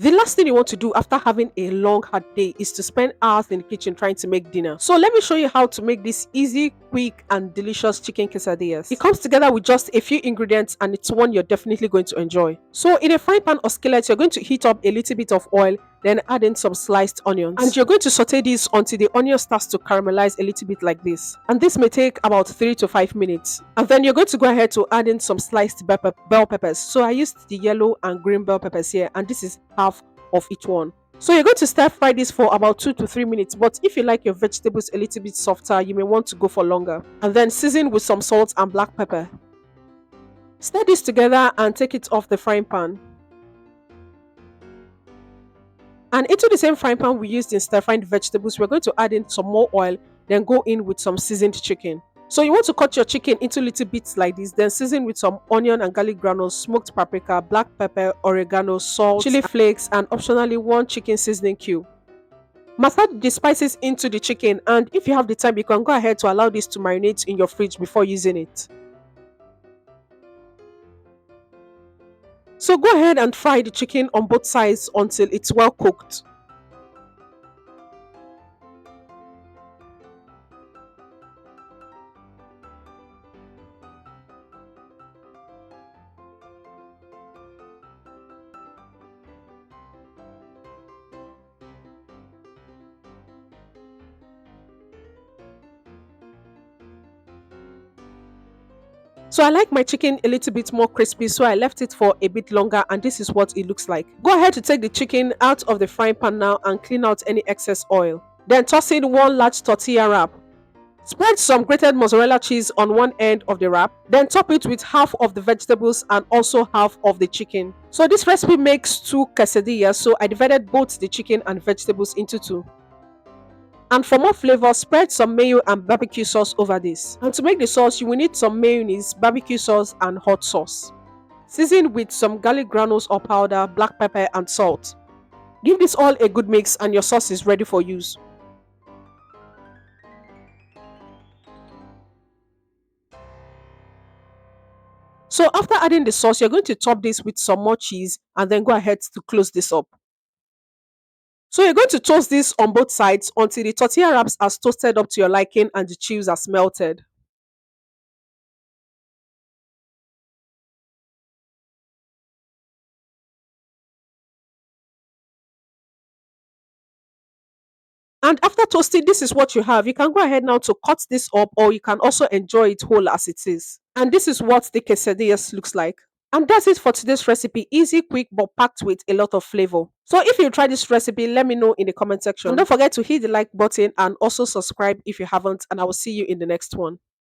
The last thing you want to do after having a long hard day is to spend hours in the kitchen trying to make dinner. So let me show you how to make this easy, quick, and delicious chicken quesadillas. It comes together with just a few ingredients and it's one you're definitely going to enjoy. So in a frying pan or skillet, you're going to heat up a little bit of oil, then add in some sliced onions. And you're going to saute this until the onion starts to caramelize a little bit like this. And this may take about 3 to 5 minutes. And then you're going to go ahead to add in some sliced bell peppers. So I used the yellow and green bell peppers here, and this is half of each one. So you're going to stir fry this for about 2 to 3 minutes, but if you like your vegetables a little bit softer, you may want to go for longer. And then season with some salt and black pepper. Stir this together and take it off the frying pan. And into the same frying pan we used in stir frying the vegetables, we're going to add in some more oil, then go in with some seasoned chicken. So you want to cut your chicken into little bits like this, then season with some onion and garlic granules, smoked paprika, black pepper, oregano, salt, chili flakes, and optionally one chicken seasoning cube. Massage the spices into the chicken, and if you have the time, you can go ahead to allow this to marinate in your fridge before using it. So go ahead and fry the chicken on both sides until it's well cooked. So I like my chicken a little bit more crispy, so I left it for a bit longer, and this is what it looks like. Go ahead to take the chicken out of the frying pan now and clean out any excess oil. Then toss in one large tortilla wrap. Spread some grated mozzarella cheese on one end of the wrap, then top it with half of the vegetables and also half of the chicken. So this recipe makes two quesadillas, so I divided both the chicken and vegetables into two. And for more flavor, spread some mayo and barbecue sauce over this. And to make the sauce, you will need some mayonnaise, barbecue sauce, and hot sauce. Season with some garlic granules or powder, black pepper, and salt. Give this all a good mix and your sauce is ready for use. So after adding the sauce, you're going to top this with some more cheese and then go ahead to close this up. So you're going to toast this on both sides until the tortilla wraps are toasted up to your liking and the cheese are melted. And after toasting, this is what you have. You can go ahead now to cut this up, or you can also enjoy it whole as it is. And this is what the quesadillas looks like. And that's it for today's recipe. Easy, quick, but packed with a lot of flavor. So if you try this recipe, let me know in the comment section. And don't forget to hit the like button and also subscribe if you haven't. And I will see you in the next one.